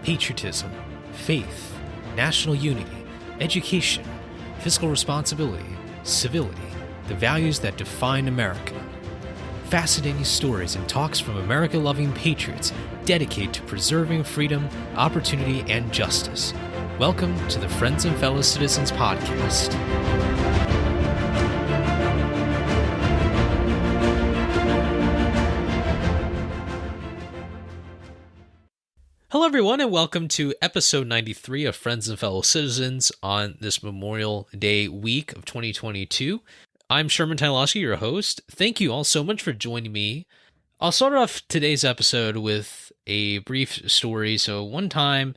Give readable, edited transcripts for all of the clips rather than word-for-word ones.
patriotism, faith, national unity, education, fiscal responsibility, civility, the values that define America. Fascinating stories and talks from America-loving patriots dedicated to preserving freedom, opportunity, and justice. Welcome to the Friends and Fellow Citizens podcast. Hello, everyone, and welcome to episode 93 of Friends and Fellow Citizens on this Memorial Day week of 2022. I'm Sherman Tylowski, your host. Thank you all so much for joining me. I'll start off today's episode with a brief story. So one time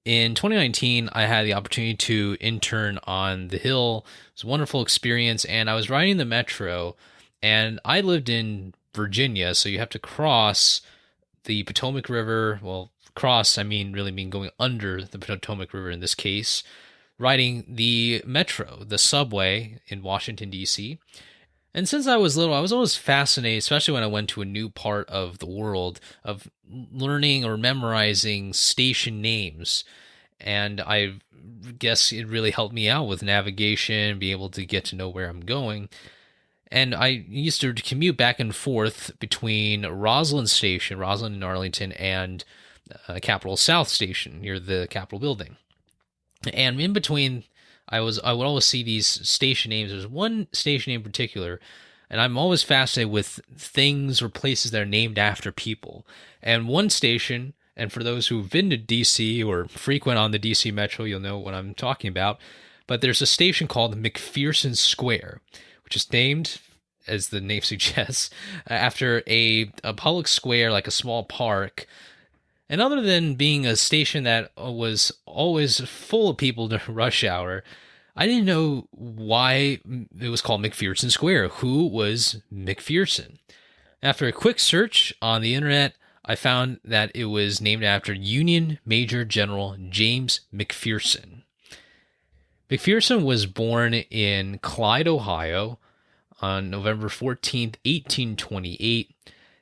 in 2019, I had the opportunity to intern on the Hill. It was a wonderful experience, and I was riding the metro, and I lived in Virginia, so you have to cross the Potomac River. Well, cross, really mean going under the Potomac River in this case, riding the metro, the subway in Washington, D.C. And since I was little, I was always fascinated, especially when I went to a new part of the world, of learning or memorizing station names. And I guess it really helped me out with navigation, be able to get to know where I'm going. And I used to commute back and forth between Roslyn Station, Roslyn in Arlington, and Capitol South Station near the Capitol building. And in between, I would always see these station names. There's one station name in particular, and I'm always fascinated with things or places that are named after people. And one station, and for those who've been to DC or frequent on the DC Metro, you'll know what I'm talking about, but there's a station called McPherson Square, which is named, as the name suggests, after a public square, like a small park. And other than being a station that was always full of people during rush hour, I didn't know why it was called McPherson Square. Who was McPherson? After a quick search on the internet, I found that it was named after Union Major General James McPherson. McPherson was born in Clyde, Ohio on November 14th, 1828.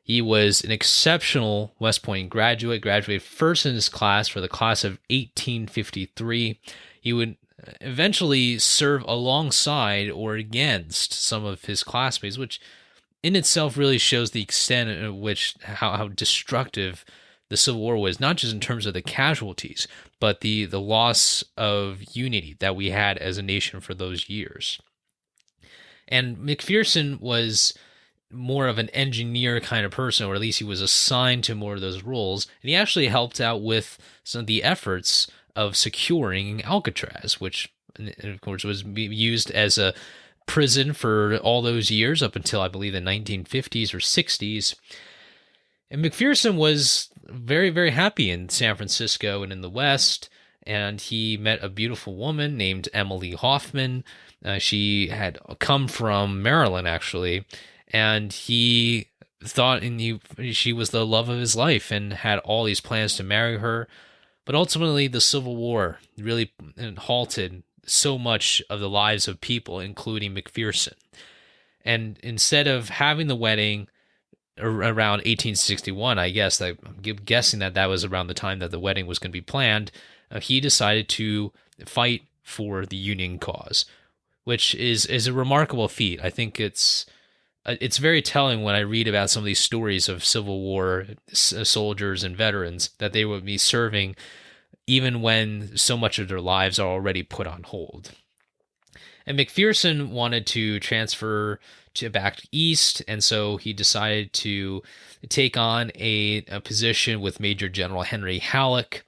He was an exceptional West Point graduated first in his class for the class of 1853. He would eventually serve alongside or against some of his classmates, which in itself really shows the extent at which how destructive the Civil War was, not just in terms of the casualties, but the loss of unity that we had as a nation for those years. And McPherson was more of an engineer kind of person, or at least he was assigned to more of those roles, and he actually helped out with some of the efforts of securing Alcatraz, which, of course, was used as a prison for all those years up until, I believe, the 1950s or 60s. And McPherson was very, very happy in San Francisco and in the West, and he met a beautiful woman named Emily Hoffman. She had come from Maryland, actually, and he thought she was the love of his life and had all these plans to marry her. But ultimately, the Civil War really halted so much of the lives of people, including McPherson. And instead of having the wedding around 1861, I'm guessing that was around the time that the wedding was going to be planned, he decided to fight for the Union cause, which is a remarkable feat. I think it's very telling when I read about some of these stories of Civil War soldiers and veterans that they would be serving even when so much of their lives are already put on hold. And McPherson wanted to transfer back east, and so he decided to take on a position with Major General Henry Halleck.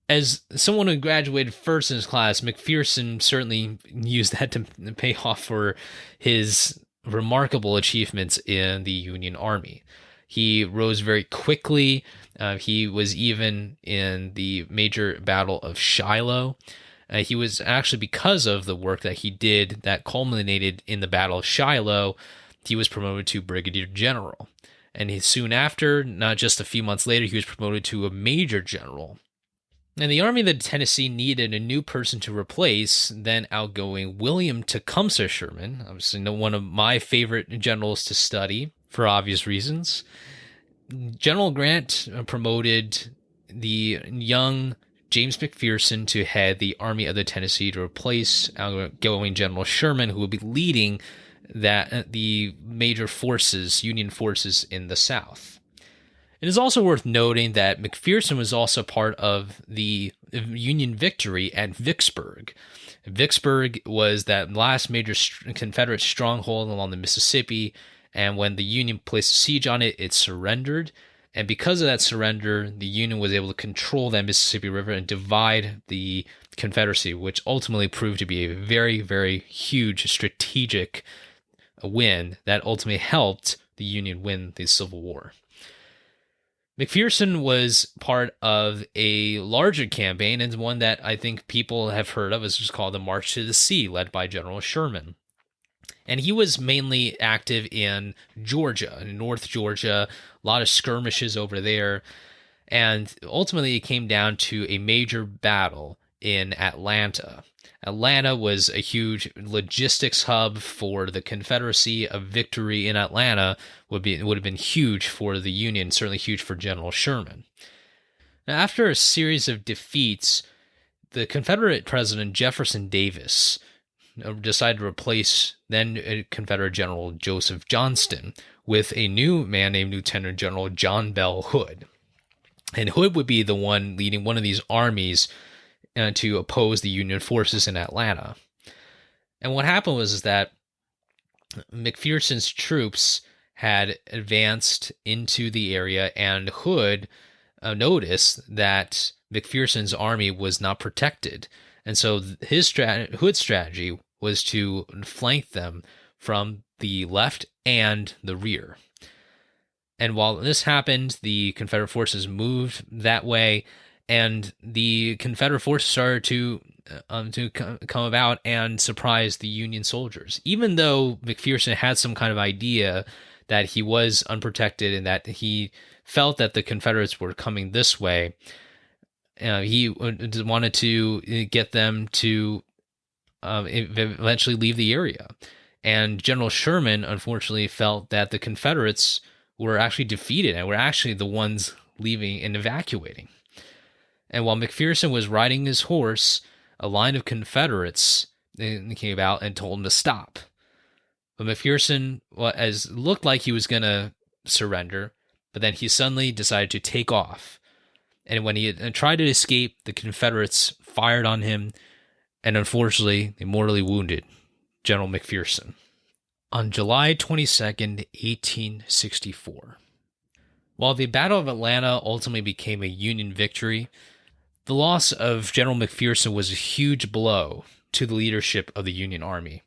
As someone who graduated first in his class, McPherson certainly used that to pay off for his remarkable achievements in the Union Army. He rose very quickly. He was even in the major battle of Shiloh. He was actually, because of the work that he did that culminated in the Battle of Shiloh, he was promoted to Brigadier General. And soon after, not just a few months later, he was promoted to a Major General. And the Army of the Tennessee needed a new person to replace then outgoing William Tecumseh Sherman, obviously one of my favorite generals to study for obvious reasons. General Grant promoted the young James McPherson to head the Army of the Tennessee to replace outgoing General Sherman, who will be leading the major forces, Union forces in the South. It is also worth noting that McPherson was also part of the Union victory at Vicksburg. Vicksburg was that last major Confederate stronghold along the Mississippi, and when the Union placed a siege on it, it surrendered. And because of that surrender, the Union was able to control that Mississippi River and divide the Confederacy, which ultimately proved to be a very, very huge strategic win that ultimately helped the Union win the Civil War. McPherson was part of a larger campaign, and one that I think people have heard of, is just called the March to the Sea, led by General Sherman. And he was mainly active in Georgia, in North Georgia, a lot of skirmishes over there. And ultimately, it came down to a major battle in Atlanta. Atlanta was a huge logistics hub for the Confederacy. A victory in Atlanta would have been huge for the Union, certainly huge for General Sherman. Now, after a series of defeats, the Confederate President Jefferson Davis decided to replace then Confederate General Joseph Johnston with a new man named Lieutenant General John Bell Hood. And Hood would be the one leading one of these armies to oppose the Union forces in Atlanta. And what happened was that McPherson's troops had advanced into the area, and Hood noticed that McPherson's army was not protected. And so Hood's strategy was to flank them from the left and the rear. And while this happened, the Confederate forces moved that way, and the Confederate forces started to come about and surprise the Union soldiers. Even though McPherson had some kind of idea that he was unprotected and that he felt that the Confederates were coming this way, he wanted to get them to eventually leave the area. And General Sherman, unfortunately, felt that the Confederates were actually defeated and were actually the ones leaving and evacuating. And while McPherson was riding his horse, a line of Confederates came out and told him to stop. But McPherson looked like he was going to surrender, but then he suddenly decided to take off. And when he had tried to escape, the Confederates fired on him, and unfortunately, they mortally wounded General McPherson. On July 22nd, 1864. While the Battle of Atlanta ultimately became a Union victory, the loss of General McPherson was a huge blow to the leadership of the Union Army.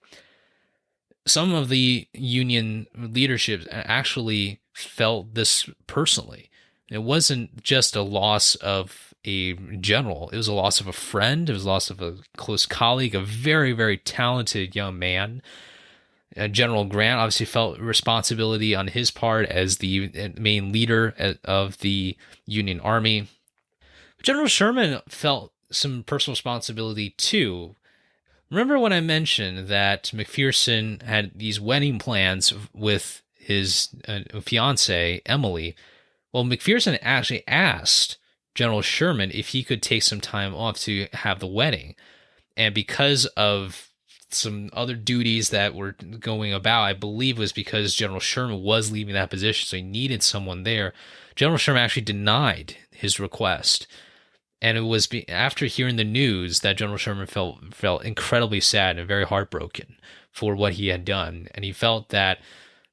Some of the Union leadership actually felt this personally. It wasn't just a loss of a general. It was a loss of a friend. It was a loss of a close colleague, a very, very talented young man. General Grant obviously felt responsibility on his part as the main leader of the Union Army. General Sherman felt some personal responsibility too. Remember when I mentioned that McPherson had these wedding plans with his fiancée, Emily? Well, McPherson actually asked General Sherman if he could take some time off to have the wedding. And because of some other duties that were going about, I believe it was because General Sherman was leaving that position, so he needed someone there. General Sherman actually denied his request. And it was after hearing the news that General Sherman felt incredibly sad and very heartbroken for what he had done. And he felt that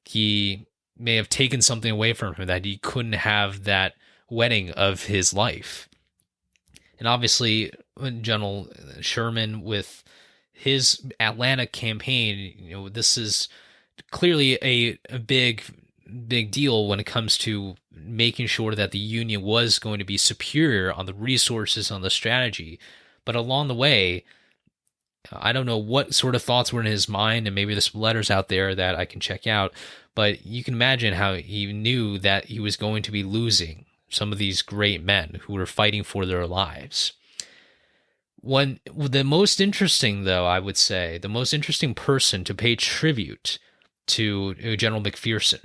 he may have taken something away from him, that he couldn't have that wedding of his life. And obviously, General Sherman, with his Atlanta campaign, this is clearly a big deal when it comes to making sure that the Union was going to be superior on the resources, on the strategy. But along the way, I don't know what sort of thoughts were in his mind, and maybe there's letters out there that I can check out, but you can imagine how he knew that he was going to be losing some of these great men who were fighting for their lives. The most interesting, though, I would say, the most interesting person to pay tribute to General McPherson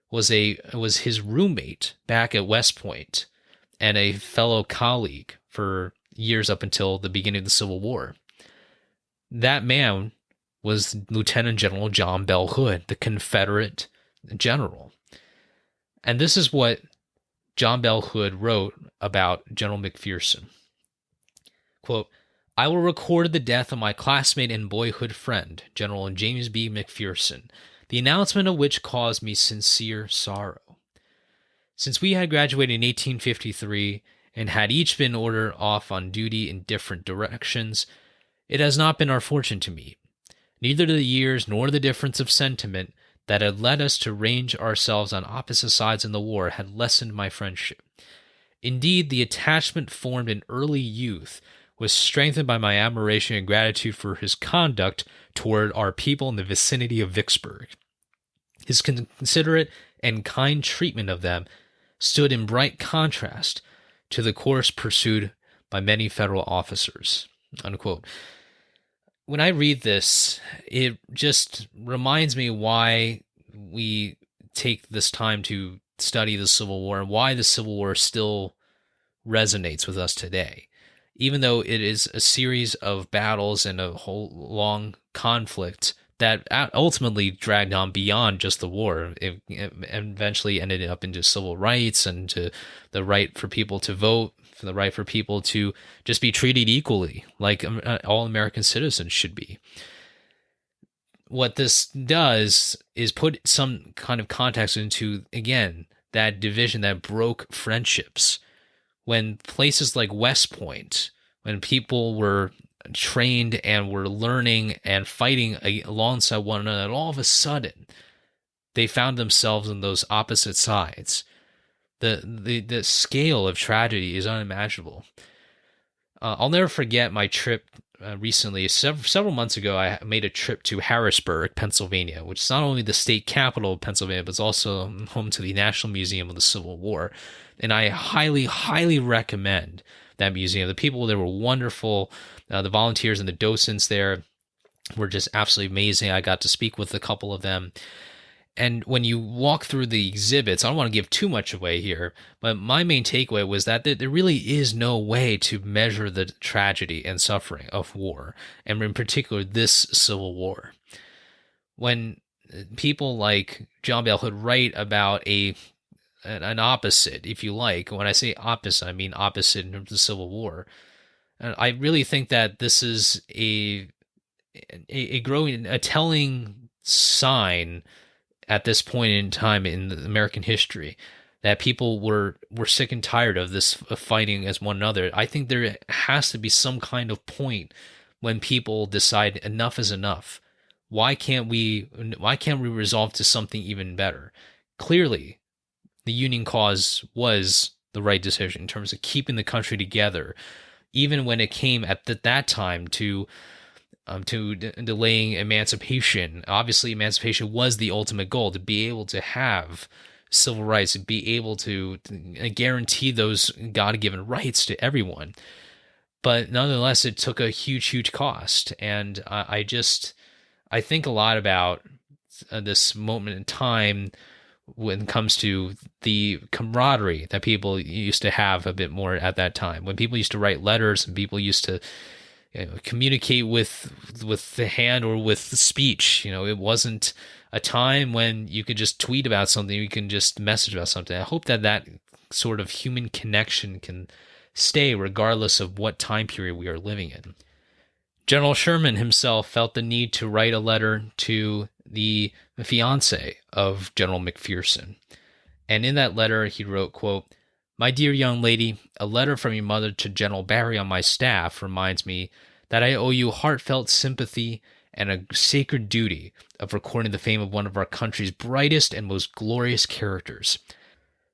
was his roommate back at West Point, and a fellow colleague for years up until the beginning of the Civil War. That man was Lieutenant General John Bell Hood, the Confederate general. And this is what John Bell Hood wrote about General McPherson. Quote, I will record the death of my classmate and boyhood friend, General James B. McPherson, the announcement of which caused me sincere sorrow. Since we had graduated in 1853 and had each been ordered off on duty in different directions, it has not been our fortune to meet. Neither the years nor the difference of sentiment that had led us to range ourselves on opposite sides in the war had lessened my friendship. Indeed, the attachment formed in early youth was strengthened by my admiration and gratitude for his conduct toward our people in the vicinity of Vicksburg. His considerate and kind treatment of them stood in bright contrast to the course pursued by many federal officers. Unquote. When I read this, it just reminds me why we take this time to study the Civil War and why the Civil War still resonates with us today. Even though it is a series of battles and a whole long conflict that ultimately dragged on beyond just the war. It eventually ended up into civil rights and to the right for people to vote, for the right for people to just be treated equally, like all American citizens should be. What this does is put some kind of context into, again, that division that broke friendships. When places like West Point, when people were trained and were learning and fighting alongside one another, and all of a sudden they found themselves on those opposite sides. The scale of tragedy is unimaginable. I'll never forget my trip recently. Several months ago, I made a trip to Harrisburg, Pennsylvania, which is not only the state capital of Pennsylvania, but it's also home to the National Museum of the Civil War. And I highly, highly recommend that museum. The people there were wonderful. The volunteers and the docents there were just absolutely amazing. I got to speak with a couple of them. And when you walk through the exhibits, I don't want to give too much away here, but my main takeaway was that there really is no way to measure the tragedy and suffering of war, and in particular this Civil War. When people like John Bell Hood write about an opposite, if you like, when I say opposite, I mean opposite in terms of the Civil War. And I really think that this is a telling sign at this point in time in American history that people were sick and tired of this fighting as one another. I think there has to be some kind of point when people decide enough is enough. Why can't we resolve to something even better? Clearly, the Union cause was the right decision in terms of keeping the country together, even when it came at that time to delaying emancipation. Obviously, emancipation was the ultimate goal, to be able to have civil rights, to be able to guarantee those God-given rights to everyone. But nonetheless, it took a huge, huge cost. And I think a lot about this moment in time when it comes to the camaraderie that people used to have a bit more at that time. When people used to write letters and people used to communicate with the hand or with the speech. It wasn't a time when you could just tweet about something, you can just message about something. I hope that sort of human connection can stay regardless of what time period we are living in. General Sherman himself felt the need to write a letter to the fiancée of General McPherson. And in that letter, he wrote, quote, "My dear young lady, a letter from your mother to General Barry on my staff reminds me that I owe you heartfelt sympathy and a sacred duty of recording the fame of one of our country's brightest and most glorious characters.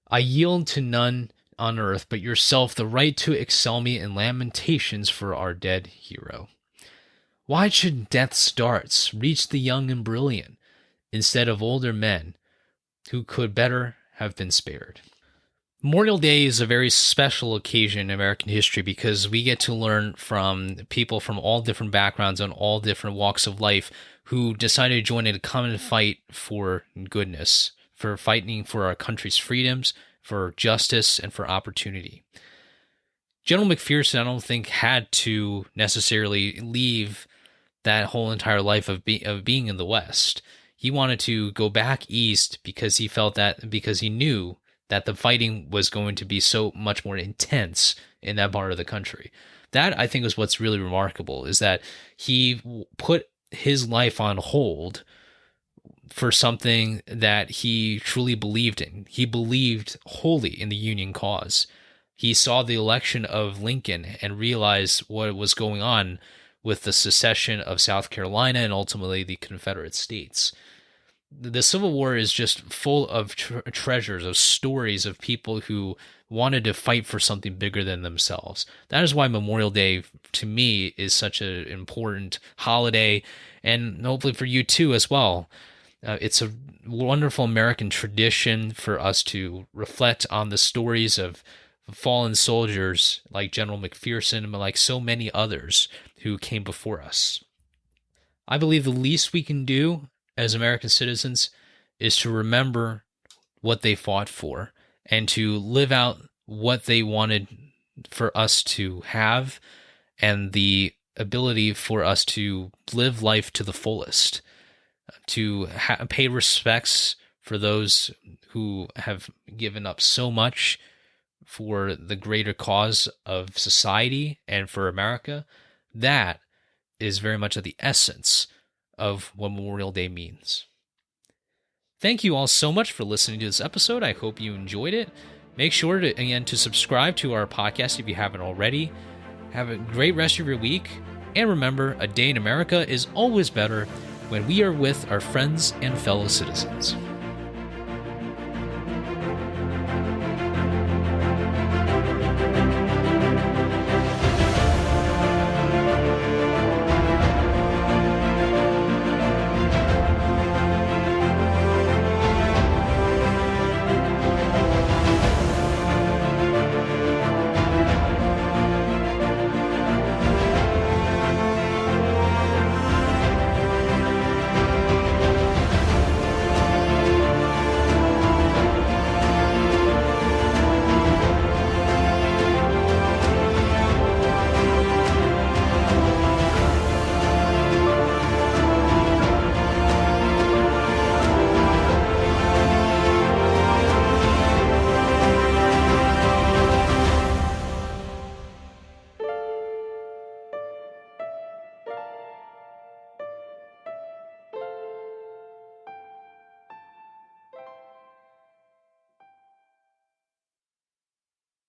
I yield to none on earth but yourself the right to excel me in lamentations for our dead hero. Why should death's darts reach the young and brilliant instead of older men who could better have been spared?" Memorial Day is a very special occasion in American history because we get to learn from people from all different backgrounds and all different walks of life who decided to join in a common fight for goodness, for fighting for our country's freedoms, for justice and for opportunity. General McPherson, I don't think, had to necessarily leave that whole entire life of being in the West. He wanted to go back east because he knew that the fighting was going to be so much more intense in that part of the country. That, I think, is what's really remarkable, is that he put his life on hold for something that he truly believed in. He believed wholly in the Union cause. He saw the election of Lincoln and realized what was going on with the secession of South Carolina and ultimately the Confederate States. The Civil War is just full of treasures, of stories of people who wanted to fight for something bigger than themselves. That is why Memorial Day, to me, is such an important holiday, and hopefully for you too as well. It's a wonderful American tradition for us to reflect on the stories of fallen soldiers like General McPherson, but like so many others who came before us. I believe the least we can do as American citizens is to remember what they fought for and to live out what they wanted for us to have and the ability for us to live life to the fullest, to pay respects for those who have given up so much for the greater cause of society and for America. That is very much at the essence of what Memorial Day means. Thank you all so much for listening to this episode. I hope you enjoyed it. Make sure to subscribe to our podcast if you haven't already. Have a great rest of your week. And remember, a day in America is always better when we are with our friends and fellow citizens.